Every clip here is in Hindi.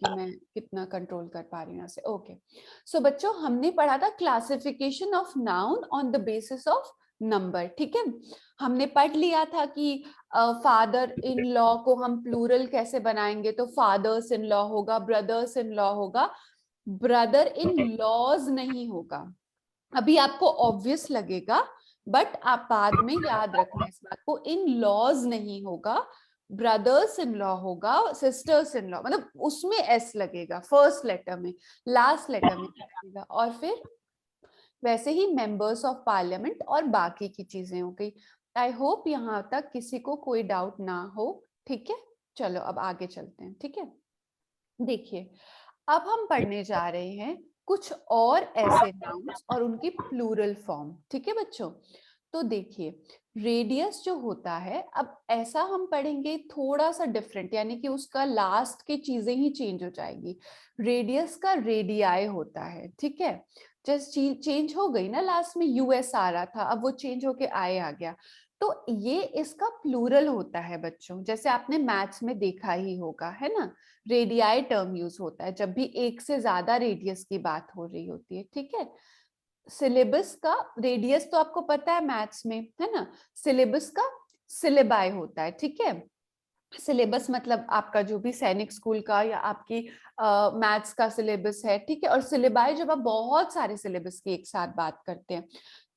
कि मैं कितना कंट्रोल कर पा रही हूँ यहाँ से। ओके, सो बच्चों हमने पढ़ा था classification of noun on the basis of number. ठीक है, हमने पढ़ लिया था कि फादर इन लॉ को हम प्लूरल कैसे बनाएंगे, तो फादर्स इन लॉ होगा, ब्रदर्स इन लॉ होगा, ब्रदर इन लॉज नहीं होगा। अभी आपको ऑब्वियस लगेगा, बट आप बाद में याद रखना इस बात को, इन लॉज नहीं होगा, ब्रदर्स इन लॉ होगा, सिस्टर्स इन लॉ, मतलब उसमें एस लगेगा फर्स्ट लेटर में, लास्ट लेटर में लगेगा, और फिर वैसे ही मेंबर्स ऑफ पार्लियामेंट और बाकी की चीजें हो गई। आई होप यहाँ तक किसी को कोई डाउट ना हो। ठीक है, चलो अब आगे चलते हैं। ठीक है, देखिए अब हम पढ़ने जा रहे हैं कुछ और ऐसे नाउन्स और उनकी प्लूरल फॉर्म। ठीक है बच्चों, तो देखिए रेडियस जो होता है, अब ऐसा हम पढ़ेंगे थोड़ा सा डिफरेंट, यानी कि उसका लास्ट की चीजें ही चेंज हो जाएगी। रेडियस का रेडियाई होता है। ठीक है, जस्ट चेंज हो गई ना, लास्ट में यूएस आ रहा था, अब वो चेंज होके आए आ गया, तो ये इसका प्लूरल होता है बच्चों, जैसे आपने मैथ्स में देखा ही होगा, है ना। रेडियाई टर्म यूज होता है जब भी एक से ज्यादा रेडियस की बात हो रही होती है। ठीक है, सिलेबस का रेडियस तो आपको पता है मैथ्स में, है ना, सिलेबस का सिलेबाई होता है। ठीक है, सिलेबस मतलब आपका जो भी सैनिक स्कूल का या आपकी मैथ्स का सिलेबस है। ठीक है, और सिलेबाई जब आप बहुत सारे सिलेबस की एक साथ बात करते हैं,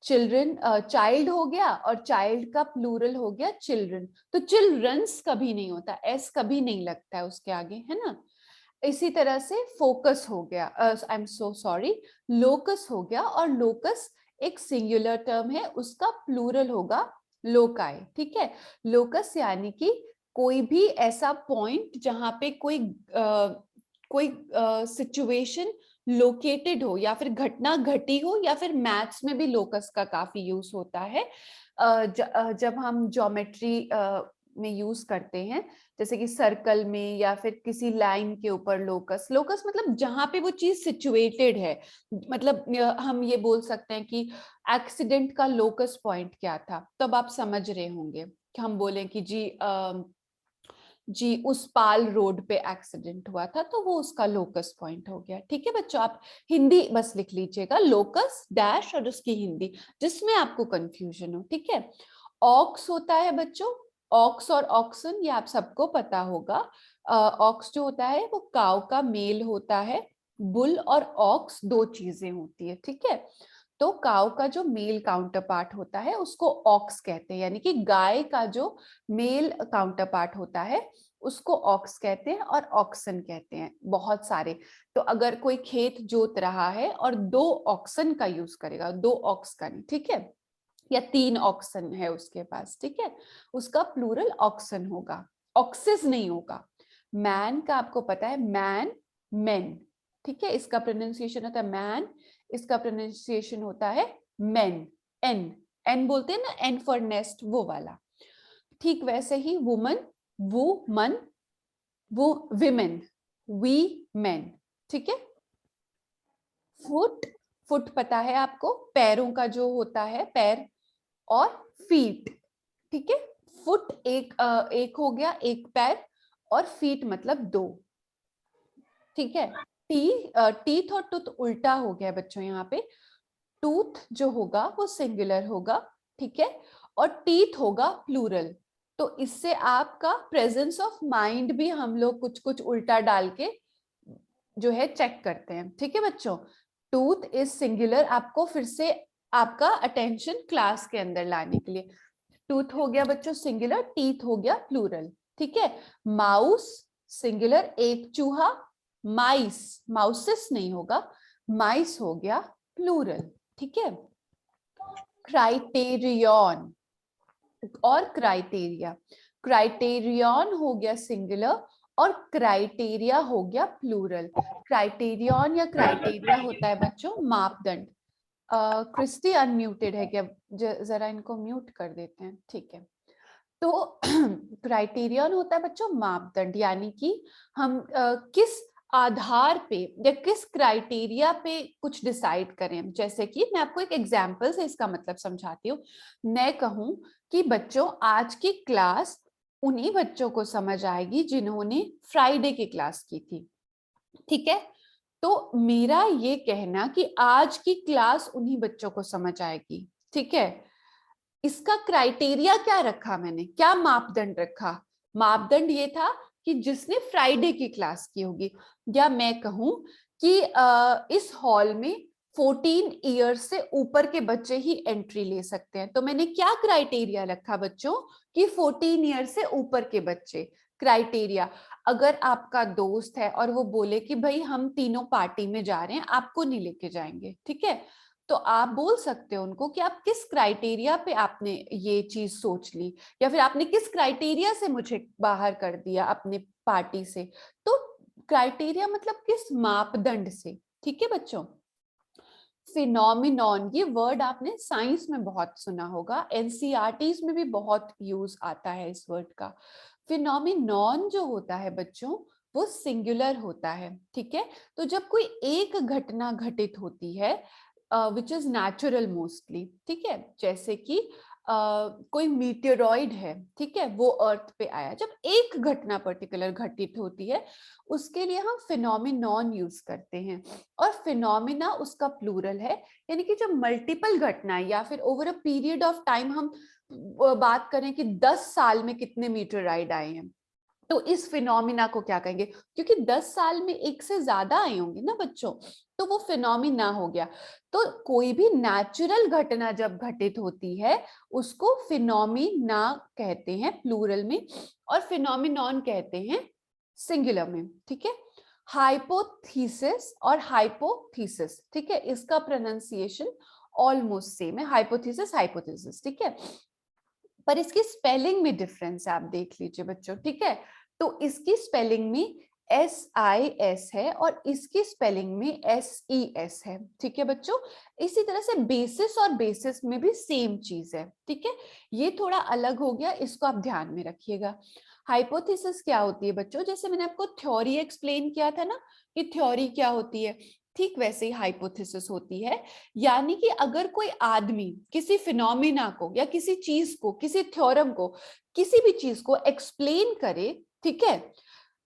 चिल्ड्रन चाइल्ड हो गया और चाइल्ड का प्लूरल हो गया चिल्ड्रन, तो चिल्ड्रंस कभी नहीं होता, एस कभी नहीं लगता है उसके आगे, है ना। इसी तरह से फोकस हो गया, I am so sorry, locus हो गया, और लोकस एक सिंगुलर टर्म है, उसका प्लूरल होगा लोकाई। ठीक है, लोकस यानी कि कोई भी ऐसा पॉइंट जहां पे कोई सिचुएशन लोकेटेड हो या फिर घटना घटी हो, या फिर मैथ्स में भी लोकस का काफी यूज होता है जब हम ज्योमेट्री में यूज करते हैं, जैसे कि सर्कल में या फिर किसी लाइन के ऊपर लोकस। लोकस मतलब जहां पे वो चीज सिचुएटेड है, मतलब हम ये बोल सकते हैं कि एक्सीडेंट का लोकस पॉइंट क्या था, तब आप समझ रहे होंगे कि हम बोले कि जी उस पाल रोड पे एक्सीडेंट हुआ था, तो वो उसका लोकस पॉइंट हो गया। ठीक है बच्चों, आप हिंदी बस लिख लीजिएगा, लोकस डैश और उसकी हिंदी, जिसमें आपको कंफ्यूजन हो। ठीक है, ऑक्स होता है बच्चों, ऑक्स और ऑक्सन ये आप सबको पता होगा। ऑक्स जो होता है वो काउ का मेल होता है, बुल और ऑक्स दो चीजें होती है। ठीक है, तो काउ का जो मेल काउंटर पार्ट होता है उसको ऑक्स कहते हैं, यानी कि गाय का जो मेल काउंटर पार्ट होता है उसको ऑक्स कहते हैं और ऑक्सन कहते हैं बहुत सारे। तो अगर कोई खेत जोत रहा है और दो ऑक्सन का यूज करेगा, दो ऑक्स का नहीं, ठीक है, या तीन ऑक्सन है उसके पास, ठीक है, उसका प्लूरल ऑक्सन होगा, ऑक्सिस नहीं होगा। मैन का आपको पता है, मैन मेन, ठीक है, इसका प्रोनाउंसिएशन होता है मैन, इसका प्रोनाउंसिएशन होता है मेन, एन, एन बोलते हैं ना, एन फॉर नेस्ट, वो वाला। ठीक वैसे ही वुमन, वो मन, वो विमेन, वी मेन। ठीक है, फुट, फुट पता है आपको, पैरों का जो होता है पैर, और फीट। ठीक है, फुट एक हो गया, एक पैर, और फीट मतलब दो। ठीक है, टीथ और टूथ उल्टा हो गया बच्चों यहाँ पे, टूथ जो होगा वो सिंगुलर होगा, ठीक है, और टीथ होगा प्लूरल। तो इससे आपका प्रेजेंस ऑफ माइंड भी हम लोग कुछ कुछ उल्टा डाल के जो है चेक करते हैं। ठीक है बच्चों, टूथ इज सिंगुलर, आपको फिर से आपका अटेंशन क्लास के अंदर लाने के लिए, टूथ हो गया बच्चों सिंगुलर, टीथ हो गया प्लूरल। ठीक है, माउस सिंगुलर एक चूहा, माइस, माउसेस नहीं होगा, माइस हो गया प्लूरल। ठीक है, क्राइटेरियन और क्राइटेरिया, क्राइटेरियन हो गया सिंगुलर और क्राइटेरिया हो गया प्लूरल। क्राइटेरियन या क्राइटेरिया होता है बच्चों मापदंड। क्रिस्टी अनम्यूटेड है क्या, जरा इनको म्यूट कर देते हैं, ठीक है। तो क्राइटेरियन होता है बच्चों मापदंड, यानी कि हम किस आधार पे या किस क्राइटेरिया पे कुछ डिसाइड करें। जैसे कि मैं आपको एक एग्जांपल से इसका मतलब समझाती हूँ। मैं कहूँ कि बच्चों आज की क्लास उन्हीं बच्चों को समझ आएगी जिन्होंने फ्राइडे की क्लास की थी, ठीक है। तो मेरा ये कहना कि आज की क्लास उन्हीं बच्चों को समझ आएगी, ठीक है। इसका क्राइटेरिया क्या रखा मैंने, क्या मापदंड रखा? मापदंड ये था कि जिसने फ्राइडे की क्लास की होगी, या मैं कहूं कि इस हॉल में 14 ईयर्स से ऊपर के बच्चे ही एंट्री ले सकते हैं। तो मैंने क्या क्राइटेरिया रखा बच्चों कि 14 ईयर्स से ऊपर के बच्चे। क्राइटेरिया, अगर आपका दोस्त है और वो बोले कि भाई हम तीनों पार्टी में जा रहे हैं, आपको नहीं लेके जाएंगे, ठीक है, तो आप बोल सकते हो उनको कि आप किस क्राइटेरिया पे आपने ये चीज सोच ली, या फिर आपने किस क्राइटेरिया से मुझे बाहर कर दिया अपने पार्टी से। तो क्राइटेरिया मतलब किस मापदंड से, ठीक है बच्चों। फिनोमिनॉन, ये वर्ड आपने साइंस में बहुत सुना होगा, एनसीईआरटीज में भी बहुत यूज आता है इस वर्ड का। फिनोमिनॉन जो होता है बच्चों, वो सिंगुलर होता है, ठीक है। तो जब कोई एक घटना घटित होती है विच इज नेचुरल मोस्टली, ठीक है, जैसे कि कोई मीटेरॉइड है, ठीक है, वो अर्थ पे आया, जब एक घटना पर्टिकुलर घटित होती है उसके लिए हम फिनोमिनॉन यूज करते हैं। और फिनोमिना उसका प्लूरल है, यानी कि जब मल्टीपल घटनाएं या फिर over a period of time हम बात करें कि 10 साल में कितने मीटरॉइड आए हैं, तो इस फिनोमिना को क्या कहेंगे, क्योंकि 10 साल में एक से ज्यादा आए होंगे ना बच्चों, तो वो फिनोमिना हो गया। तो कोई भी नेचुरल घटना जब घटित होती है उसको फिनोमिना कहते हैं प्लूरल में, और फिनोमिनॉन कहते हैं सिंगुलर में, ठीक है। हाइपोथीसिस और हाइपोथीसिस, ठीक है, इसका प्रोनाउंसिएशन ऑलमोस्ट सेम है, हाइपोथीसिस हाइपोथीसिस, ठीक है, पर इसकी स्पेलिंग में डिफरेंस है, आप देख लीजिए बच्चों, ठीक है। तो इसकी स्पेलिंग में SIS है और इसकी स्पेलिंग में SES है, ठीक है बच्चों। इसी तरह से बेसिस और बेसिस में भी सेम चीज है, ठीक है। ये थोड़ा अलग हो गया, इसको आप ध्यान में रखिएगा। हाइपोथेसिस क्या होती है बच्चों, जैसे मैंने आपको थ्योरी एक्सप्लेन किया था ना कि थ्योरी क्या होती है, ठीक वैसे ही हाइपोथेसिस होती है। यानी कि अगर कोई आदमी किसी फिनोमिना को या किसी चीज को, किसी थ्योरम को, किसी भी चीज को एक्सप्लेन करे, ठीक है,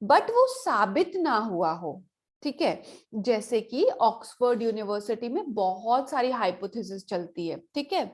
बट वो साबित ना हुआ हो, ठीक है, जैसे कि ऑक्सफोर्ड यूनिवर्सिटी में बहुत सारी हाइपोथेसिस चलती है, ठीक है,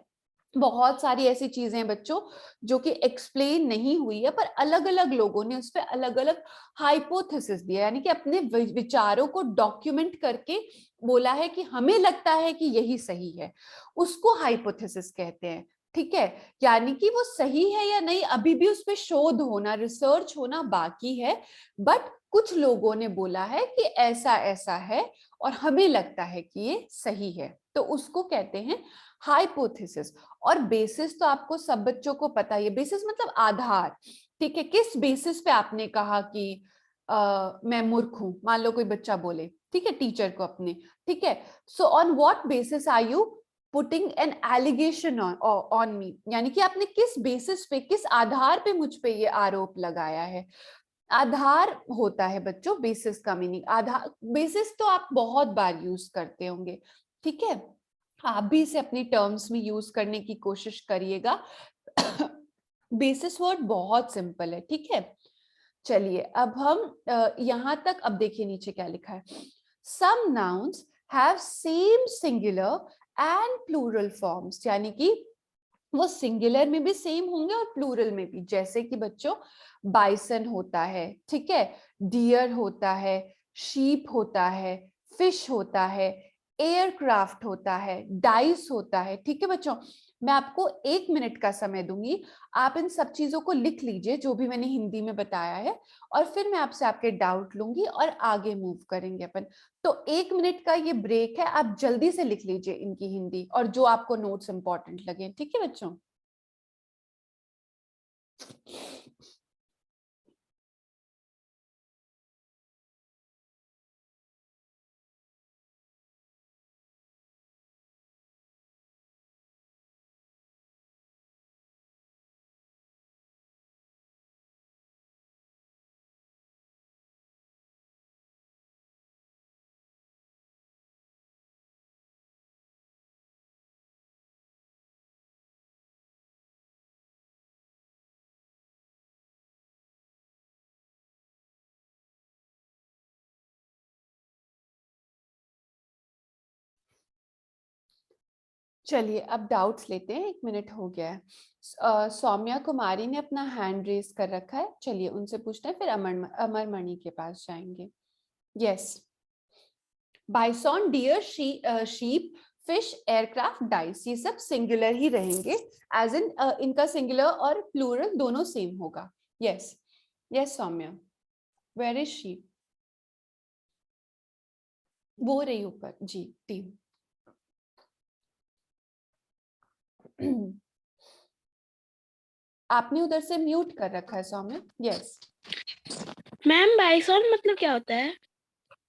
बहुत सारी ऐसी चीजें हैं बच्चों जो कि एक्सप्लेन नहीं हुई है, पर अलग अलग लोगों ने उस पर अलग अलग हाइपोथेसिस दिया, यानी कि अपने विचारों को डॉक्यूमेंट करके बोला है कि हमें लगता है कि यही सही है, उसको हाइपोथेसिस कहते हैं, ठीक है। यानी कि वो सही है या नहीं अभी भी उस पर शोध होना, रिसर्च होना बाकी है, बट कुछ लोगों ने बोला है कि ऐसा ऐसा है और हमें लगता है कि ये सही है, तो उसको कहते हैं हाइपोथेसिस। और बेसिस तो आपको सब बच्चों को पता ही है, बेसिस मतलब आधार, ठीक है। किस बेसिस पे आपने कहा कि मैं मूर्ख हूं, मान लो कोई बच्चा बोले, ठीक है, टीचर को अपने, ठीक है, so on what basis are you putting an allegation on me, यानी कि आपने किस बेसिस पे, किस आधार पे मुझ पे ये आरोप लगाया है। आधार होता है बच्चों बेसिस का मीनिंग, आधार बेसिस तो आप बहुत बार यूज करते होंगे, ठीक है, आप भी इसे अपनी टर्म्स में यूज करने की कोशिश करिएगा। बेसिस वर्ड बहुत सिंपल है, ठीक है। चलिए अब हम यहां तक, अब देखिए नीचे क्या लिखा है, some nouns have same singular and plural forms, यानी कि वो सिंगुलर में भी सेम होंगे और प्लूरल में भी, जैसे कि बच्चों बाइसन होता है, ठीक है, डियर होता है, शीप होता है, फिश होता है, एयरक्राफ्ट होता है, डाइस होता है, ठीक है बच्चों। मैं आपको 1 मिनट का समय दूंगी, आप इन सब चीजों को लिख लीजिए जो भी मैंने हिंदी में बताया है, और फिर मैं आपसे आपके डाउट लूंगी और आगे मूव करेंगे अपन। तो 1 मिनट का ये ब्रेक है, आप जल्दी से लिख लीजिए इनकी हिंदी और जो आपको नोट्स इंपॉर्टेंट लगे, ठीक है बच्चों। चलिए अब डाउट्स लेते हैं, 1 मिनट हो गया है। सौम्या कुमारी ने अपना हैंड रेज कर रखा है, चलिए उनसे पूछते हैं, फिर अमरमणि के पास जाएंगे। Yes, bison, deer, sheep, fish, aircraft, dice, ये सब सिंगुलर ही रहेंगे, एज इन इनका सिंगुलर और प्लूरल दोनों सेम होगा। Yes yes Saumya, where is she? वो रही ऊपर जी, टीम। आपने उधर से म्यूट कर रखा है सौम्या। यस मैम, बाइसॉन मतलब क्या होता है?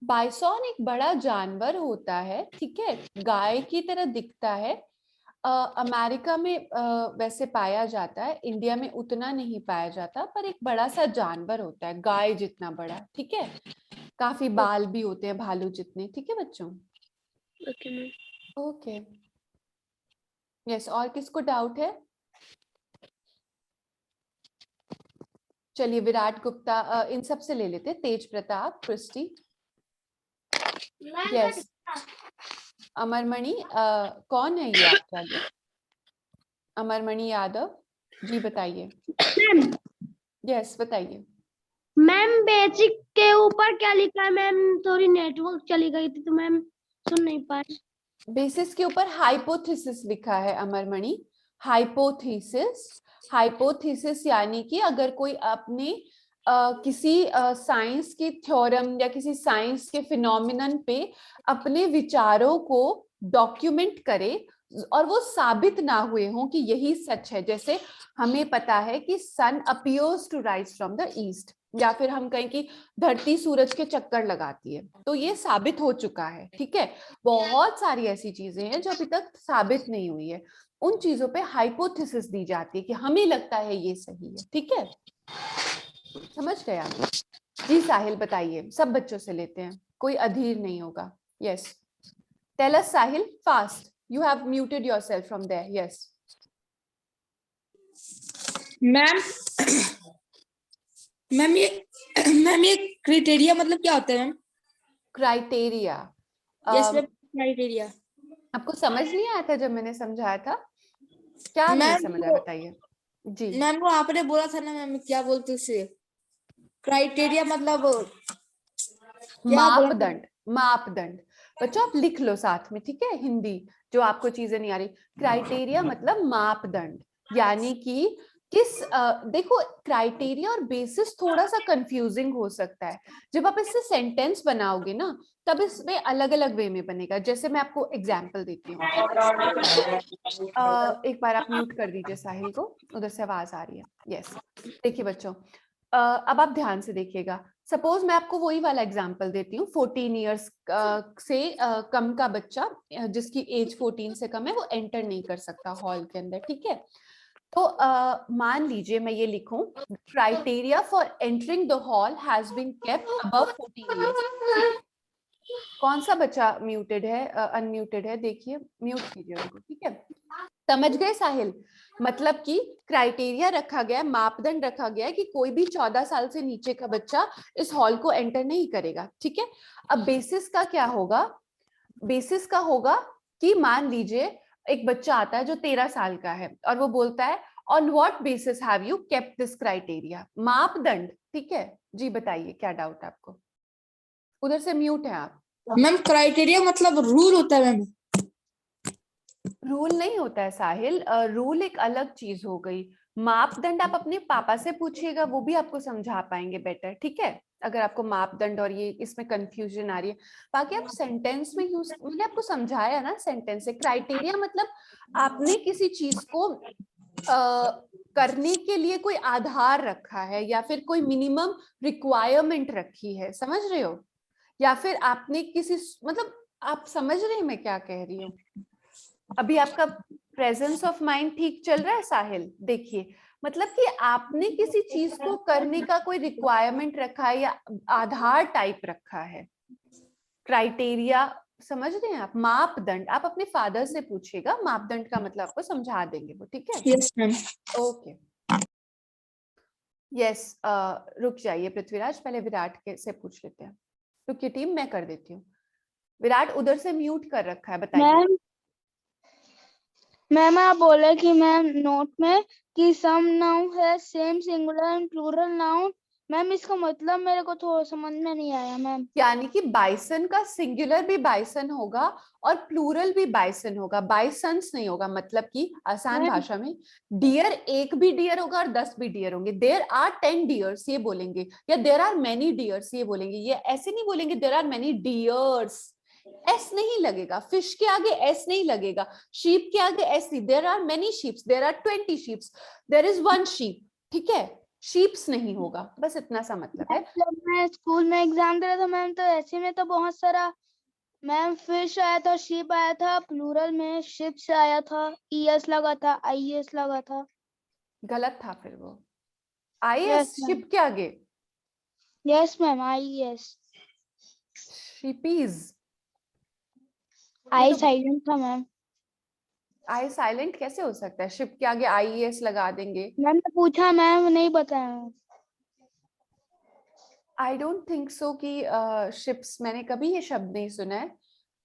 बाइसॉन एक बड़ा जानवर होता है, ठीक है, गाय की तरह दिखता है। अमेरिका में वैसे पाया जाता है, इंडिया में उतना नहीं पाया जाता, पर एक बड़ा सा जानवर होता है, गाय जितना बड़ा, ठीक है, काफी बाल भी होते हैं भालू जितने, ठीक है बच्चों। Okay ma'am. ओके यस, और किसको डाउट है? चलिए विराट गुप्ता, इन सब से ले लेते, तेज प्रताप, क्रिस्टी। यस अमरमणि, कौन है ये आपके आगे? अमरमणि यादव जी, बताइए। मैम, यस बताइए। मैम बेसिक के ऊपर क्या लिखा है मैम? थोड़ी नेटवर्क चली गई थी तो मैम सुन नहीं पाई। बेसिस के ऊपर हाइपोथेसिस लिखा है अमरमणि, हाइपोथेसिस। हाइपोथेसिस यानी कि अगर कोई अपने किसी साइंस की थ्योरम या किसी साइंस के फिनोमिनन पे अपने विचारों को डॉक्यूमेंट करे और वो साबित ना हुए हों कि यही सच है। जैसे हमें पता है कि sun appears to rise from the east, या फिर हम कहें कि धरती सूरज के चक्कर लगाती है, तो ये साबित हो चुका है, ठीक है। बहुत सारी ऐसी चीजें हैं जो अभी तक साबित नहीं हुई है, उन चीजों पे हाइपोथेसिस दी जाती है कि हमें लगता है ये सही है, ठीक है, समझ गए आप? जी साहिल बताइए, सब बच्चों से लेते हैं, कोई अधीर नहीं होगा। Yes tell us Sahil, fast, you have muted yourself from there. Yes ma'am ma'am ये क्राइटेरिया मतलब क्या होता है ma'am? Criteria, yes ma'am, criteria आपको समझ नहीं आया था जब मैंने समझाया था? क्या नहीं मैम समझ आया बताइए जी। मैम वो आपने बोला था ना मैम, क्या बोलते उसे, क्राइटेरिया मतलब क्या बोला था? मापदंड, मापदंड। बच्चों आप लिख लो साथ में, ठीक है, हिंदी जो आपको चीजें नहीं आ रही। क्राइटेरिया मतलब मापदंड, यानी कि किस देखो क्राइटेरिया और बेसिस थोड़ा सा कंफ्यूजिंग हो सकता है। जब आप इससे सेंटेंस बनाओगे ना, तब इसमें अलग अलग वे में बनेगा। जैसे मैं आपको एग्जांपल देती हूँ, एक बार आप म्यूट कर दीजिए साहिल को, उधर से आवाज आ रही है। यस देखिए बच्चों, अब आप ध्यान से देखिएगा। सपोज मैं आपको वही वाला एग्जांपल देती हूँ, 14 इयर्स से कम का बच्चा, जिसकी एज 14 से कम है, वो एंटर नहीं कर सकता हॉल के अंदर, ठीक है। तो मान लीजिए मैं ये लिखूं, criteria for entering the hall has been kept above 14 years. कौन सा बच्चा म्यूटेड है, अनम्यूटेड है? देखिए म्यूट कीजिए उनको, ठीक है। समझ गए साहिल? मतलब कि क्राइटेरिया रखा गया, मापदंड रखा गया है कि कोई भी 14 साल से नीचे का बच्चा इस हॉल को एंटर नहीं करेगा, ठीक है। अब बेसिस का क्या होगा? बेसिस का होगा कि मान लीजिए एक बच्चा आता है जो 13 साल का है और वो बोलता है on what basis have you kept this criteria, मापदंड, ठीक है। जी बताइए क्या डाउट है आपको? उधर से म्यूट है आप। मैम क्राइटेरिया मतलब रूल होता है मैम? रूल नहीं होता है साहिल, रूल एक अलग चीज हो गई। मापदंड आप अपने पापा से पूछिएगा, वो भी आपको समझा पाएंगे बेटर, ठीक है, अगर आपको मापदंड और ये इसमें कंफ्यूजन आ रही है। बाकी आप सेंटेंस में यूज, मैंने आपको समझाया ना सेंटेंस से। क्राइटेरिया मतलब आपने किसी चीज को करने के लिए कोई आधार रखा है, या फिर कोई मिनिमम रिक्वायरमेंट रखी है, समझ रहे हो? या फिर आपने किसी, मतलब आप समझ रहे हैं मैं क्या कह रही हूँ? अभी आपका प्रेजेंस ऑफ माइंड ठीक चल रहा है साहिल? देखिए मतलब कि आपने किसी चीज को करने का कोई रिक्वायरमेंट रखा है या आधार टाइप रखा है। क्राइटेरिया समझ रहे हैं आप? मापदंड आप अपने फादर से पूछिएगा, मापदंड का मतलब आपको समझा देंगे वो, ठीक है। Yes ma'am. ओके यस, रुक जाइए पृथ्वीराज, पहले विराट के से पूछ लेते हैं। रुकिए टीम, मैं कर देती हूँ। विराट उधर से म्यूट कर रखा है, बताइए। मैम मैम आप बोले कि मैम नोट में कि सम नाउन है same singular and plural noun. Ma'am इसका मतलब मेरे को थोड़ा समझ में नहीं आया मैम। यानी कि बाइसन का सिंगुलर भी बाइसन होगा और प्लूरल भी बाइसन होगा, बाइसन्स नहीं होगा। मतलब कि आसान मैम भाषा में डियर एक भी डियर होगा और 10 भी डियर होंगे। देयर आर 10 डियर्स ये बोलेंगे, या देयर आर मेनी डियर्स ये बोलेंगे। ये ऐसे नहीं बोलेंगे there are many deers, s नहीं लगेगा। फिश के आगे एस नहीं लगेगा, शीप के आगे एस नहीं। There are many sheeps, there are 20 sheeps, there is 1 sheep, ठीक है। शीप्स नहीं होगा, बस इतना सा मतलब है। जब मैं स्कूल में एग्जाम दे रहा था मैम तो ऐसे में तो बहुत सारा मैम फिश आया था, शिप आया था, प्लूरल में शिप्स आया था, ईएस लगा था, आईएस लगा था। गलत था फिर वो। I S S ma'am, ship के आगे यस मैम, आईएस। शिपीज, आई साइलेंट था मैम। आई साइलेंट कैसे हो सकता है? शिप के आगे आईएस लगा देंगे। मैम ने पूछा, मैम नहीं बताया। आई डोंट थिंक सो कि शिप्स, मैंने कभी ये शब्द नहीं सुना है।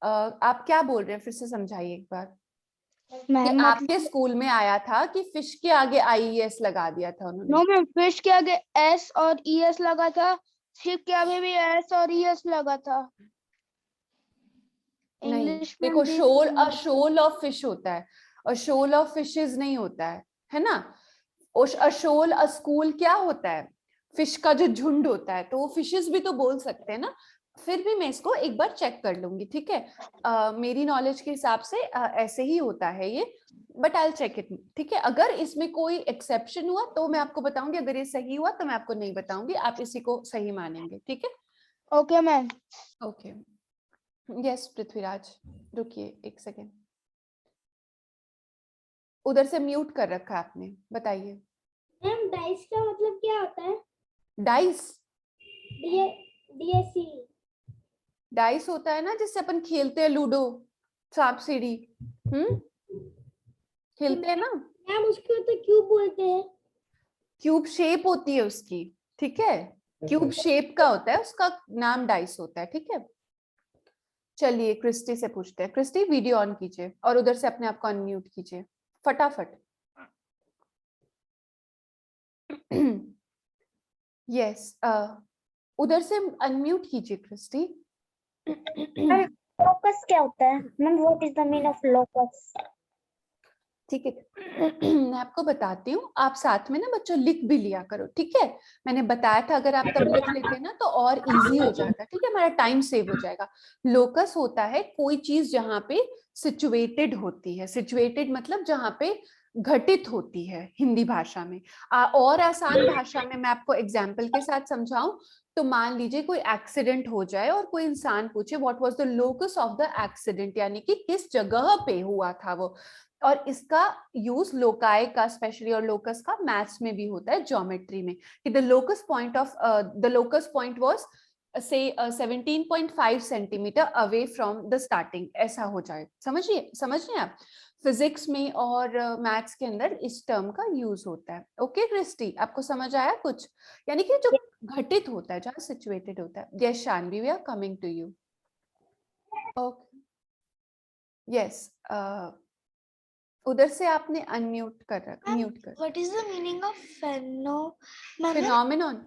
आप क्या बोल रहे हैं, फिर से समझाइए एक बार। कि मैम आपके मतलब स्कूल में आया था कि फिश के आगे आईएस लगा दिया था उन्होंने। नो मैम, फिश के आगे एस और ईएस लगा था, शिप के आगे भी एस और ईएस लगा था। नहीं इंग्लिश में देखो, भी shoal, same a shoal of fish होता है और शोल ऑफ फिशेस नहीं होता है ना। अ शोल, अ स्कूल क्या होता है? फिश का जो झुंड होता है, तो वो फिशेस भी तो बोल सकते हैं ना। फिर भी मैं इसको एक बार चेक कर लूंगी, ठीक है। मेरी नॉलेज के हिसाब से ऐसे ही होता है ये, बट आई चेक इट, ठीक है। अगर इसमें कोई एक्सेप्शन हुआ तो मैं आपको बताऊंगी, अगर ये सही हुआ तो मैं आपको नहीं बताऊंगी, आप इसी को सही मानेंगे, ठीक है। Okay ma'am. Okay, yes Prithviraj, रुकिए एक सेकेंड। उधर से म्यूट कर रखा है आपने, बताइए। मैम डाइस का मतलब क्या होता है? Dice, DSC. डाइस होता है ना जिससे अपन खेलते हैं, लूडो, सांप सीढ़ी, खेलते हैं ना। मैम उसको तो क्यूब बोलते हैं। क्यूब शेप होती है उसकी, ठीक है। क्यूब शेप का होता है, उसका नाम डाइस होता है, ठीक है। चलिए क्रिस्टी से पूछते हैं। क्रिस्टी वीडियो ऑन कीजिए और उधर से अपने आप को अनम्यूट कीजिए फटाफट। यस, उधर से अनम्यूट कीजिए क्रिस्टी। लोकस क्या होता है? Ma'am what is the mean of locus? ठीक है, मैं आपको बताती हूँ, आप साथ में ना बच्चों लिख भी लिया करो, ठीक है। मैंने बताया था अगर आप तब लिख लेते ना तो और इजी हो जाता, ठीक है, हमारा टाइम सेव हो जाएगा। लोकस होता है कोई चीज जहाँ पे सिचुएटेड होती है। सिचुएटेड मतलब जहाँ पे घटित होती है हिंदी भाषा में। और आसान भाषा में मैं आपको एग्जाम्पल के साथ समझाऊं तो मान लीजिए कोई एक्सीडेंट हो जाए और कोई इंसान पूछे what was the locus of the accident, यानी कि किस जगह पे हुआ था वो। और इसका यूज लोकाय का स्पेशली और लोकस का मैथ्स में भी होता है, ज्योमेट्री में, कि द लोकस पॉइंट वाज से 17.5 centimetre away from the starting, ऐसा हो जाए। समझ रहे हैं आप? फिजिक्स में और मैथ्स के अंदर इस टर्म का यूज होता है। ओके क्रिस्टी, आपको समझ आया कुछ? यानी कि जो घटित होता है, जहाँ सिचुएटेड होता है। Yes Shanvi, we are coming to you. Okay, yes, उधर से आपने अनम्यूट कर रखा, म्यूट कर। What is the meaning of phenomenon? Phenomenon,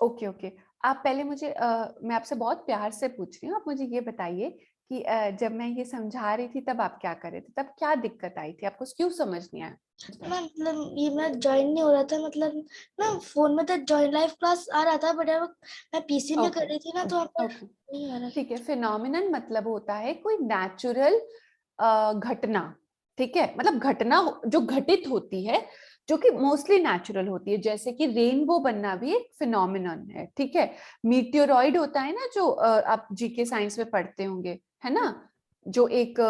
okay okay. आप पहले मुझे मैं आपसे बहुत प्यार से पूछ रही हूँ, आप मुझे ये बताइए कि जब मैं ये समझा रही थी तब आप क्या कर रहे थे, तब क्या दिक्कत आई थी आपको, क्यों समझ नहीं आया? मैम मतलब ये मेरा ज्वाइन नहीं हो रहा था, मतलब ना फोन में तो ज्वाइन लाइव क्लास आ रहा था बट मैं पीसी में कर रही थी ना तो वहाँ पर ओके, नहीं आ रहा था। ठीक है। फिनोमिनन मतलब होता है कोई नेचुरल घटना, ठीक है। मतलब घटना जो घटित होती है, जो कि मोस्टली नेचुरल होती है, जैसे कि रेनबो बनना भी एक फिनोमिनन है, ठीक है। मीटियोरॉइड होता है ना, जो आप जीके साइंस में पढ़ते होंगे, है ना, जो एक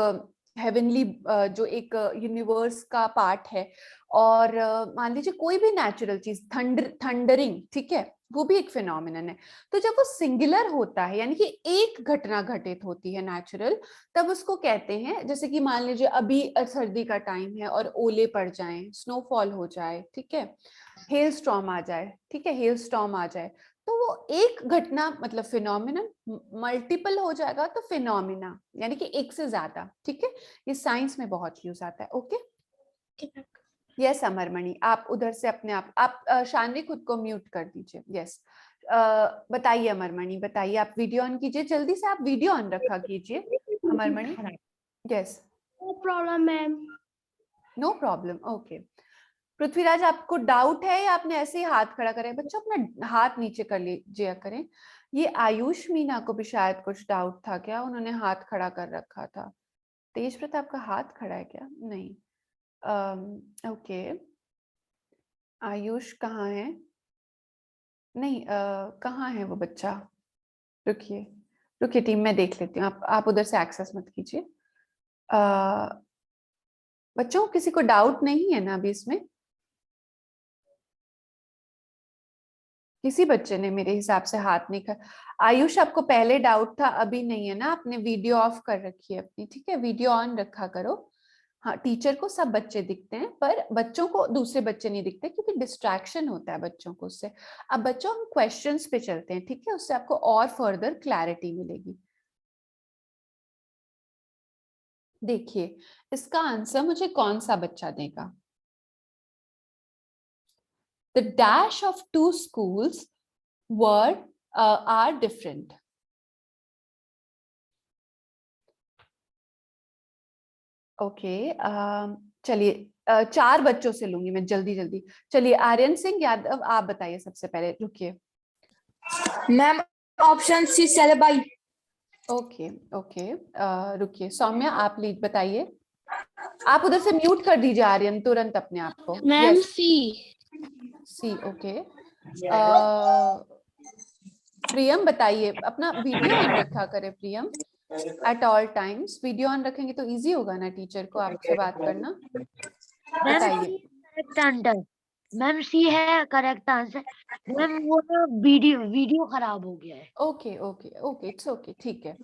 हेवनली, जो एक यूनिवर्स का पार्ट है। और मान लीजिए कोई भी नेचुरल चीज, थंडरिंग, ठीक है, वो भी एक फिनोमिनन है। तो जब वो सिंगुलर होता है, यानी कि एक घटना घटित होती है नेचुरल, तब उसको कहते हैं, जैसे कि मान लीजिए अभी सर्दी का टाइम है और ओले पड़ जाएं, स्नोफॉल हो जाए, ठीक है, हेल स्टॉर्म आ जाए, ठीक है, हेल स्टॉर्म आ जाए, तो वो एक घटना मतलब फिनोमिनन। मल्टीपल हो जाएगा तो फिनोमिना, यानी कि एक से ज्यादा, ठीक है। ये साइंस में बहुत यूज आता है। Okay, okay ma'am. Yes Amarmani, आप उधर से अपने आप शानवी खुद को म्यूट कर दीजिए। यस बताइए अमरमणि, बताइए, आप वीडियो ऑन कीजिए, जल्दी से आप वीडियो ऑन रखा कीजिए Amarmani. Yes, no problem ma'am. No problem, okay. Prithviraj, आपको डाउट है या आपने ऐसे ही हाथ खड़ा करा है? बच्चों अपना हाथ नीचे कर लीजिए करें। ये आयुष मीना को भी शायद कुछ डाउट था क्या? उन्होंने हाथ खड़ा कर रखा था। तेज प्रताप का हाथ खड़ा है क्या? नहीं। ओके, आयुष कहाँ है? नहीं, कहाँ है वो बच्चा? रुकिए रुकिए टीम, मैं देख लेती हूँ। आप उधर से एक्सेस मत कीजिए। बच्चों किसी को डाउट नहीं है ना अभी इसमें? किसी बच्चे ने मेरे हिसाब से हाथ नहीं कर। आयुष, आपको पहले डाउट था, अभी नहीं है ना? आपने वीडियो ऑफ कर रखी है अपनी, ठीक है? वीडियो ऑन रखा करो। हाँ, टीचर को सब बच्चे दिखते हैं पर बच्चों को दूसरे बच्चे नहीं दिखते क्योंकि डिस्ट्रैक्शन होता है बच्चों को उससे। अब बच्चों हम क्वेश्चंस पे चलते हैं, ठीक है? उससे आपको और फर्दर क्लैरिटी मिलेगी। देखिए, इसका आंसर मुझे कौन सा बच्चा देगा? The dash of two schools were are different. Okay, चलिए चार बच्चों से लूंगी मैं जल्दी जल्दी। चलिए आर्यन सिंह यादव, आप बताइए सबसे पहले। रुकिए, मैम ऑप्शन सी सेलेबाई। ओके ओके, रुकिए सौम्या, आप लीड बताइए। आप उधर से म्यूट कर दीजिए आर्यन तुरंत अपने आप को। Ma'am yes, C. C, okay. Priyam बताइए, अपना वीडियो ऑन रखा करे Priyam, at all times video on रखेंगे तो इजी होगा ना टीचर को आपसे बात करना। बताइए। करेक्ट आंसर मैम, सी है करेक्ट आंसर मैम। वो ना वीडियो खराब हो गया है। Okay okay okay, it's okay, ठीक है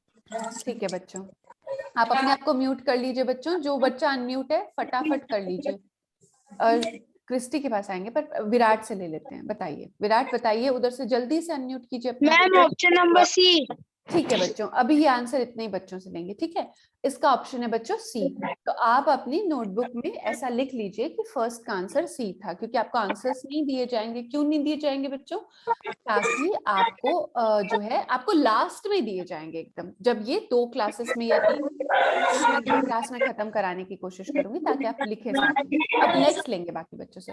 ठीक है बच्चों, आप अपने आप को म्यूट कर लीजिए। बच्चों जो बच्चा अनम्यूट है फटाफट कर लीजिए। और क्रिस्टी के पास आएंगे पर विराट से ले लेते हैं। बताइए विराट, बताइए उधर से जल्दी से अनम्यूट कीजिए अपना। Ma'am option number C. ठीक है बच्चों, अभी ये आंसर इतने ही बच्चों से लेंगे, ठीक है? इसका ऑप्शन है बच्चों सी। तो आप अपनी नोटबुक में ऐसा लिख लीजिए कि फर्स्ट का आंसर सी था, क्योंकि आपको आंसर्स नहीं दिए जाएंगे। क्यों नहीं दिए जाएंगे बच्चों? ताकि आपको जो है आपको लास्ट में दिए जाएंगे एकदम, जब ये 2 क्लासेस में या 3 क्लास में खत्म कराने की कोशिश करूंगी ताकि आप लिखे साथ में। अब नेक्स्ट लेंगे बाकी बच्चों से।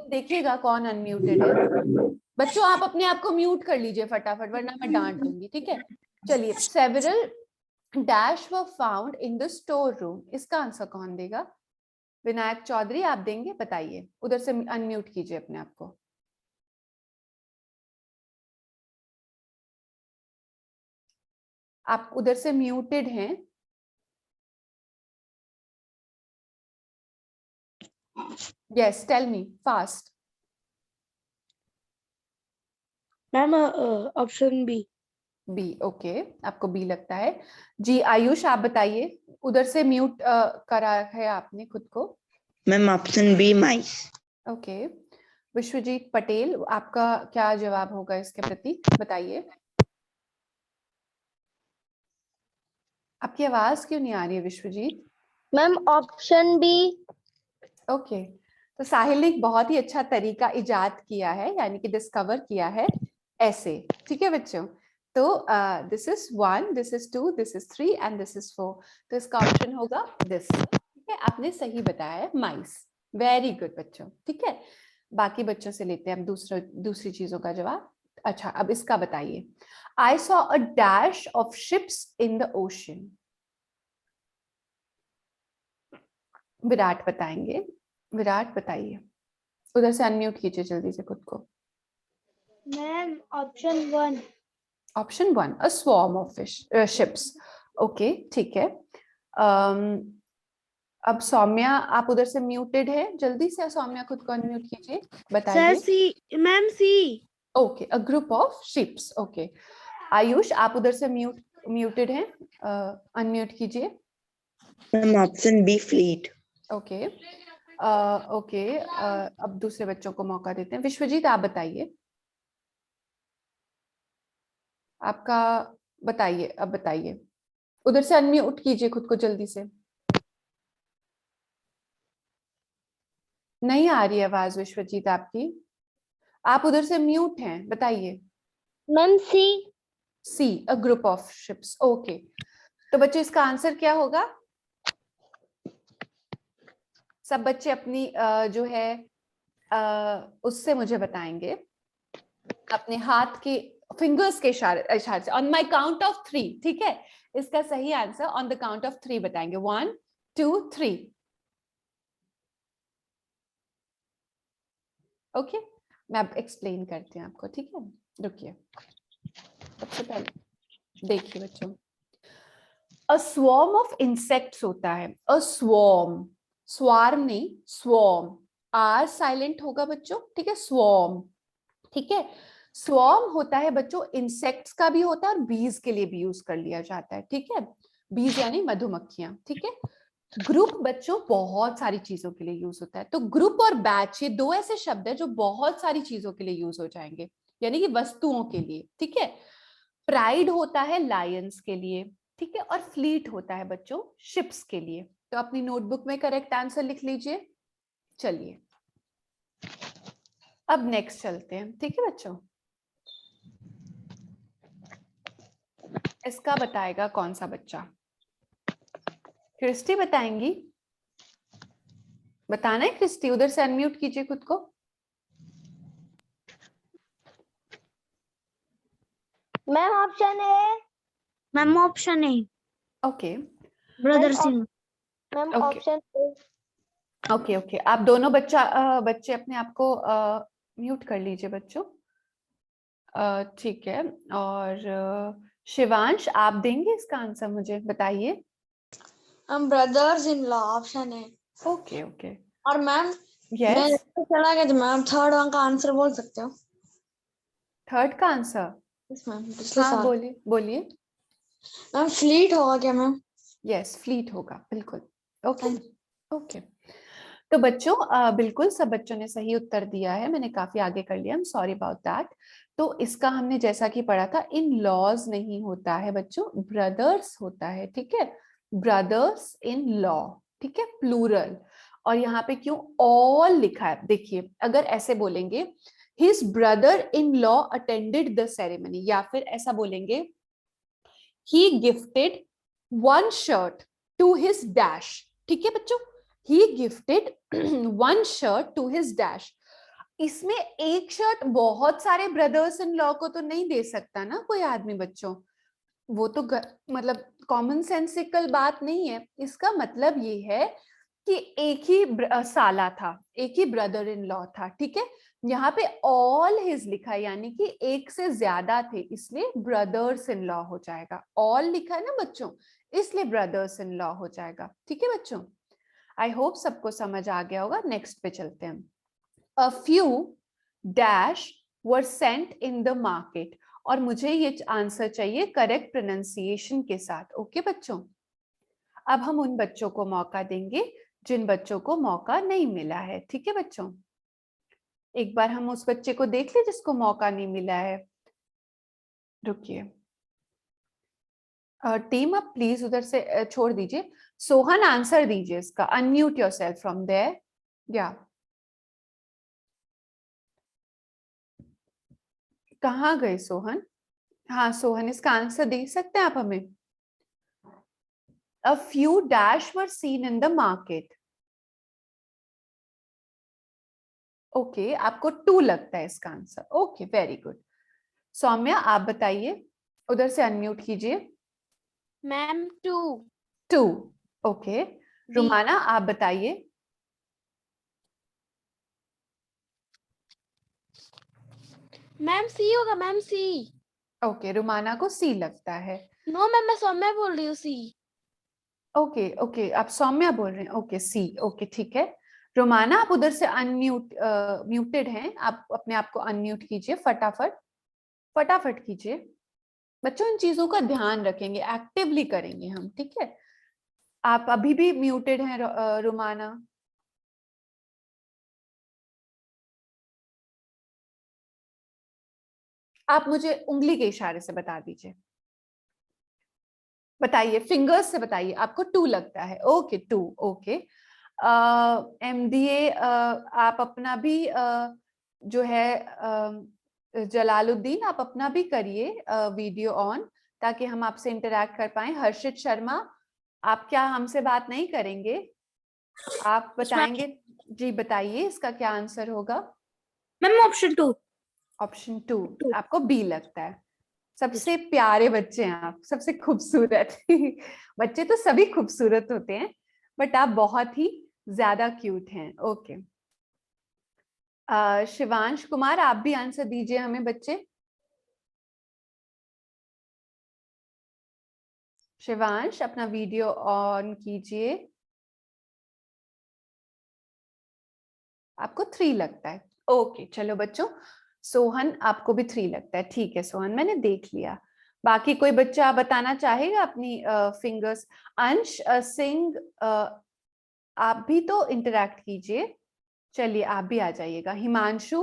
देखिएगा कौन अनम्यूटेड है। बच्चों आप अपने आप को म्यूट कर लीजिए फटाफट, वरना मैं डांट दूंगी, ठीक है? चलिए, several dash were found in the store room, इसका आंसर कौन देगा? विनायक चौधरी आप देंगे? बताइए, उधर से अनम्यूट कीजिए अपने आप को। आप उधर से म्यूटेड हैं। Yes, tell me fast. Ma'am option B. B, okay, आपको बी लगता है। जी आयुष, आप बताइए, उधर से म्यूट करा है आपने खुद को। मैम ऑप्शन बी माइस। ओके, विश्वजीत पटेल, आपका क्या जवाब होगा इसके प्रति? बताइए। आपकी आवाज क्यों नहीं आ रही है Vishwajeet? Ma'am option B. Okay, तो साहिल ने एक बहुत ही अच्छा तरीका इजाद किया है, यानी कि डिस्कवर किया है ऐसे, ठीक है बच्चों? तो this is 1, this is 2, this is 3 and this is 4। तो इसका ऑप्शन होगा दिस, ठीक है? आपने सही बताया है, माइस। वेरी गुड बच्चों, ठीक है? बाकी बच्चों से लेते हैं हम दूसरी चीजों का जवाब। अच्छा, अब इसका बताइए। I saw a dash of ships in the ocean. Virat बताएंगे। विराट बताइए, उधर से अनम्यूट कीजिए जल्दी से खुद को। Ma'am option 1। Option 1, a swarm of ships. Okay, ठीक है। अब सौम्या, आप उधर से म्यूटेड है, जल्दी से सौम्या खुद को अनम्यूट कीजिए, बताइए। C. Ma'am C. Okay, a group of ships. Okay, Ayush आप उधर से म्यूटेड हैं, अनम्यूट कीजिए। Ma'am option B fleet. Okay okay, अब दूसरे बच्चों को मौका देते हैं। विश्वजीत आप बताइए, आपका बताइए, अब बताइए, उधर से अनम्यूट कीजिए खुद को जल्दी से। नहीं आ रही आवाज विश्वजीत आपकी, आप उधर से म्यूट हैं, बताइए। Ma'am C. C, a group of ships. Okay, तो बच्चों इसका आंसर क्या होगा? सब बच्चे अपनी जो है उससे मुझे बताएंगे, अपने हाथ के फिंगर्स के इशारे से, ऑन माई काउंट ऑफ 3, ठीक है? इसका सही answer on the count of 3 बताएंगे। 1 2 3। ओके, मैं अब एक्सप्लेन करती हूँ आपको, ठीक है? रुकिए, सबसे पहले देखिए बच्चों, अ स्वॉर्म ऑफ इंसेक्ट्स होता है। अ स्वॉर्म, स्वार्म नहीं, स्वॉर्म, आर साइलेंट होगा बच्चों, ठीक है? स्वॉर्म, ठीक है? स्वॉर्म होता है बच्चों, इंसेक्ट्स का भी होता है और बीज के लिए भी यूज कर लिया जाता है, ठीक है? बीज यानी मधुमक्खियां, ठीक है? ग्रुप बच्चों बहुत सारी चीजों के लिए यूज होता है। तो ग्रुप और बैच, ये दो ऐसे शब्द है जो बहुत सारी चीजों के लिए यूज हो जाएंगे, यानी कि वस्तुओं के लिए, ठीक है? प्राइड होता है लायंस के लिए, ठीक है? और फ्लीट होता है बच्चों शिप्स के लिए। तो अपनी नोटबुक में करेक्ट आंसर लिख लीजिए। चलिए अब नेक्स्ट चलते हैं, ठीक है बच्चों? इसका बताएगा कौन सा बच्चा? क्रिस्टी बताएंगी? बताना है क्रिस्टी, उधर से अनम्यूट कीजिए खुद को। मैम ऑप्शन है। Ma'am option A, okay brother Singh. Ma'am okay option A. Okay okay, आप दोनों बच्चे अपने आप को म्यूट कर लीजिए बच्चों, ठीक है? और शिवांश, आप देंगे इसका आंसर, मुझे बताइए। हम ब्रदर्स इन लॉ ऑप्शन है। ओके ओके, और मैम मैं यस, चला गया तो मैम थर्ड वन का आंसर बोल सकते हो? थर्ड का आंसर? यस मैम, पिछले हाँ साल। बोलिए बोलिए। मैम फ्लीट होगा क्या मैम? यस, फ्लीट होगा, बिल्कुल। ओके Thank ओके, तो बच्चों बिल्कुल सब बच्चों ने सही उत्तर दिया है, मैंने काफी आगे कर लिया, सॉरी अबाउट दैट। तो इसका हमने जैसा कि पढ़ा था, इन लॉज नहीं होता है बच्चों, ब्रदर्स होता है, ठीक है? ब्रदर्स इन लॉ, ठीक है? प्लूरल। और यहाँ पे क्यों ऑल लिखा है? देखिए, अगर ऐसे बोलेंगे his brother in law attended the ceremony, या फिर ऐसा बोलेंगे he gifted one shirt to his dash, ठीक है बच्चों? he gifted one shirt to his dash। इसमें एक शर्ट बहुत सारे ब्रदर्स इन लॉ को तो नहीं दे सकता ना कोई आदमी बच्चों, वो तो मतलब कॉमन सेंसिकल बात नहीं है। इसका मतलब ये है कि एक ही साला था, एक ही ब्रदर इन लॉ था, ठीक है? यहाँ पे ऑल हिज लिखा है, यानी कि एक से ज्यादा थे, इसलिए ब्रदर्स इन लॉ हो जाएगा। ऑल लिखा है ना बच्चों, इसलिए ब्रदर्स इन लॉ हो जाएगा, ठीक है बच्चों? आई होप सबको समझ आ गया होगा। नेक्स्ट पे चलते हैं। अ few dash were sent in the market, और मुझे ये आंसर चाहिए करेक्ट प्रोनाउंसिएशन के साथ, ओके बच्चों? अब हम उन बच्चों को मौका देंगे जिन बच्चों को मौका नहीं मिला है, ठीक है बच्चों? एक बार हम उस बच्चे को देख ले जिसको मौका नहीं मिला है। रुकिए टीम, आप प्लीज उधर से छोड़ दीजिए। सोहन आंसर दीजिए इसका, अनम्यूट योरसेल्फ फ्रॉम देयर। या कहाँ गए सोहन? हाँ सोहन, इसका आंसर दे सकते हैं आप हमें? A few dash were seen in the market. Okay, आपको 2 लगता है इसका answer, okay very good. Saumya आप बताइए, उधर से अनम्यूट कीजिए। मैम 2। 2, ओके। रुमाना आप बताइए। मैम सी होगा, मैम सी। ओके, रुमाना को सी लगता है। नो मैम, मैं सौम्या बोल रही हूँ, सी। ओके ओके, आप सौम्या बोल रहे हैं, ओके सी, ओके ठीक है। रोमाना आप उधर से अनम्यूट म्यूटेड हैं, आप अपने आप को अनम्यूट कीजिए फटाफट, फटाफट कीजिए बच्चों। इन चीजों का ध्यान रखेंगे, एक्टिवली करेंगे हम, ठीक है? आप अभी भी म्यूटेड हैं रोमाना। आप मुझे उंगली के इशारे से बता दीजिए, बताइए फिंगर्स से बताइए, आपको 2 लगता है, ओके 2, ओके। MDA आप अपना भी जो है जलालुद्दीन आप अपना भी करिए वीडियो ऑन, ताकि हम आपसे इंटरेक्ट कर पाए। हर्षित शर्मा आप क्या हमसे बात नहीं करेंगे? आप बताएंगे? जी बताइए इसका क्या आंसर होगा? Ma'am option 2। ऑप्शन 2 आपको बी लगता है। सबसे प्यारे बच्चे हैं आप, सबसे खूबसूरत बच्चे तो सभी खूबसूरत होते हैं, बट आप बहुत ही ज्यादा क्यूट हैं। ओके शिवांश कुमार आप भी आंसर दीजिए हमें बच्चे। शिवांश अपना वीडियो ऑन कीजिए। आपको 3 लगता है। ओके चलो बच्चों, सोहन आपको भी 3 लगता है। ठीक है सोहन, मैंने देख लिया। बाकी कोई बच्चा बताना चाहेगा अपनी फिंगर्स? अंश सिंह आप भी तो इंटरेक्ट कीजिए। चलिए आप भी आ जाइएगा। हिमांशु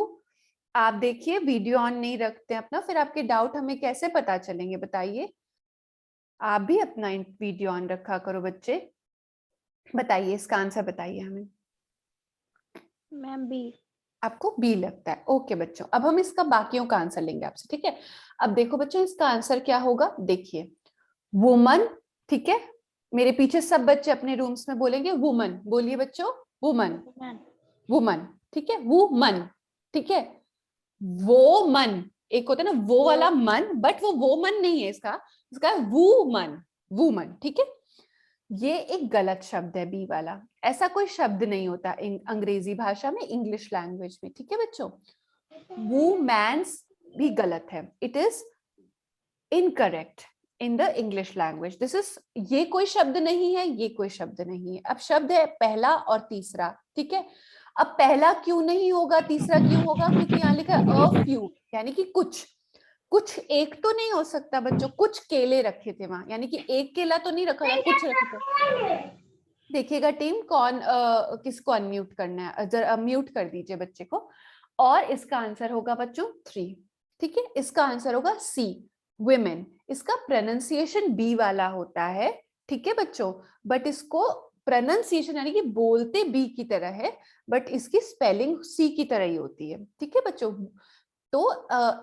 आप देखिए, वीडियो ऑन नहीं रखते अपना, फिर आपके डाउट हमें कैसे पता चलेंगे बताइए। आप भी अपना वीडियो ऑन रखा करो बच्चे। बताइए इसका आंसर बताइए हमें। Ma'am B. आपको बी लगता है। ओके बच्चों, अब हम इसका बाकियों का आंसर लेंगे आपसे, ठीक है? अब देखो बच्चों इसका आंसर क्या होगा, देखिए वुमन। ठीक है, मेरे पीछे सब बच्चे अपने रूम्स में बोलेंगे वुमन। बोलिए बच्चों वुमन, वुमन। ठीक है, वुमन। ठीक है, वो मन, एक होता है ना वो वाला मन, बट वो मन नहीं है इसका, इसका है वुमन, वुमन। ठीक है, ये एक गलत शब्द है बी वाला। ऐसा कोई शब्द नहीं होता अंग्रेजी भाषा में, इंग्लिश लैंग्वेज में। ठीक है बच्चों, वुमेन्स भी गलत है, it is incorrect in the English language. This is, ये कोई शब्द नहीं है, ये कोई शब्द नहीं है। अब शब्द है पहला और तीसरा। ठीक है, अब पहला क्यों नहीं होगा, तीसरा क्यों होगा? क्योंकि यहाँ लिखा है अ फ्यू, यानी कि कुछ। कुछ एक तो नहीं हो सकता बच्चों, कुछ केले रखे थे वहां, यानी कि एक केला तो नहीं रखा था, कुछ रखे थे। देखिएगा टीम कौन किसको अनम्यूट करना है, जरा म्यूट कर दीजिए बच्चे को। और इसका आंसर होगा बच्चों 3। ठीक है, इसका आंसर होगा सी, women। इसका प्रोनाउंसिएशन बी वाला होता है। ठीक है बच्चों, बट इसको प्रोनाउंसिएशन यानी कि बोलते बी की तरह है, बट इसकी स्पेलिंग सी की तरह ही होती है। ठीक है बच्चों, तो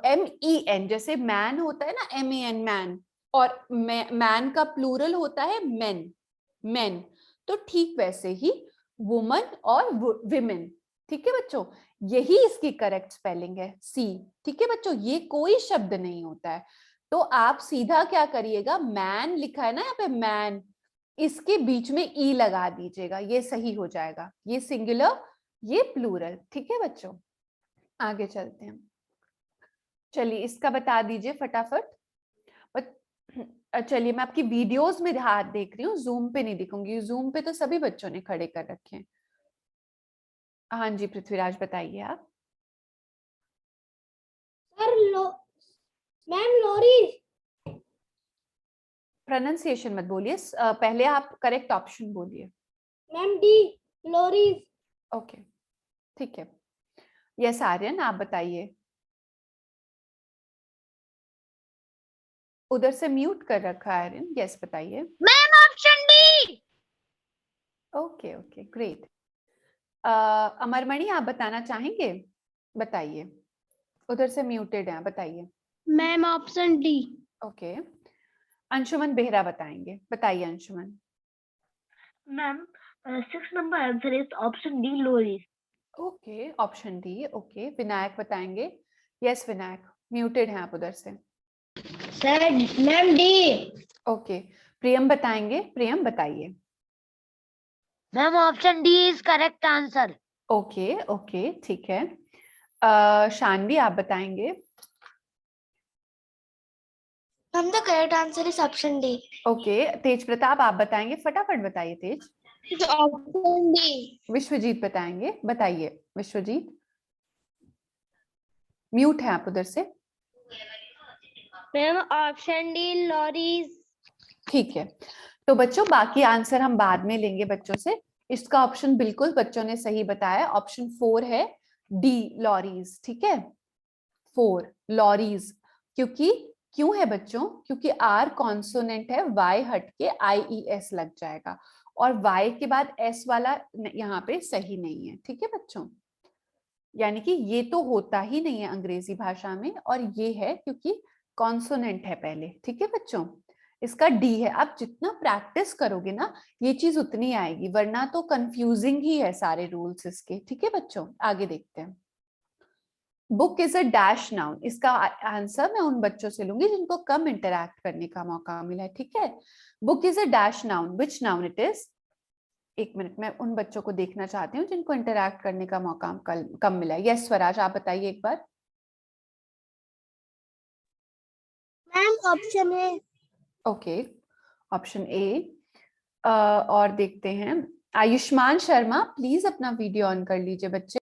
MEN जैसे मैन होता है ना, MEN मैन, और मैन का प्लूरल होता है मेन, मेन। तो ठीक वैसे ही वुमन और विमेन। ठीक है बच्चों, यही इसकी करेक्ट स्पेलिंग है, सी। ठीक है बच्चों, ये कोई शब्द नहीं होता है। तो आप सीधा क्या करिएगा, मैन लिखा है ना यहाँ पे, मैन, इसके बीच में ई लगा दीजिएगा, ये सही हो जाएगा। ये सिंगुलर, ये प्लूरल। ठीक है बच्चों, आगे चलते हैं। चलिए इसका बता दीजिए फटाफट। चलिए मैं आपकी वीडियोस में हाथ देख रही हूँ, जूम पे नहीं दिखूंगी। जूम पे तो सभी बच्चों ने खड़े कर रखे हैं। हाँ जी पृथ्वीराज बताइए आप। Sir ma'am lorry. प्रोनाउंसिएशन मत बोलिए, पहले आप करेक्ट ऑप्शन बोलिए। Ma'am D lorries. ओके ठीक है। यस आर्यन आप बताइए। उधर से म्यूट कर रखा है आर्यन। यस बताइए। Ma'am option D. Okay okay great. Amarmani आप बताना चाहेंगे? बताइए, उधर से म्यूटेड है, बताइए। Ma'am option D. Okay, Anshuman Behera बताएंगे। बताइए Anshuman. Ma'am 6 number answer is option D, lorries. Okay option D. Okay, Vinayak बताएंगे। यस विनायक, म्यूटेड हैं आप उधर से। Sir ma'am D. Okay, Priyam बताएंगे। प्रियम बताइए। Ma'am option D is correct answer. Okay okay ठीक है। शानवी आप बताएंगे। Ma'am the correct answer is option D. Okay, Tej Pratap आप बताएंगे। फटाफट बताइए तेज। Option D. विश्वजीत बताएंगे। बताइए विश्वजीत, म्यूट है आप उधर से। Ma'am option D lorries. ठीक है, तो बच्चों बाकी आंसर हम बाद में लेंगे बच्चों से। इसका ऑप्शन बिल्कुल बच्चों ने सही बताया, ऑप्शन 4 है डी लॉरीज। ठीक है, 4 लॉरीज। क्योंकि क्यों है बच्चों? क्योंकि आर कॉन्सोनेंट है, वाई हट के IES लग जाएगा। और वाई के बाद एस वाला यहाँ पे सही नहीं है, ठीक है बच्चों। यानी कि ये तो होता ही नहीं है अंग्रेजी भाषा में, और ये है क्योंकि कॉन्सोनेंट है पहले, ठीक है बच्चों। इसका डी है। आप जितना प्रैक्टिस करोगे ना ये चीज उतनी आएगी, वरना तो कंफ्यूजिंग ही है सारे रूल्स इसके, ठीक है बच्चों। आगे देखते हैं। Book is a dash noun. इसका आंसर मैं उन बच्चों से लूंगी जिनको कम इंटरैक्ट करने का मौका मिला है, ठीक है। Book is a dash noun, which noun it is. एक मिनट, मैं उन बच्चों को देखना चाहती हूँ जिनको इंटरैक्ट करने का मौका कम मिला है। यस स्वराज, आप बताइए एक बार। मैम ऑप्शन है। Okay, option A. और देखते हैं आयुष्मान शर्मा, प्लीज अपना वीडियो ऑन कर लीजिए बच्चे।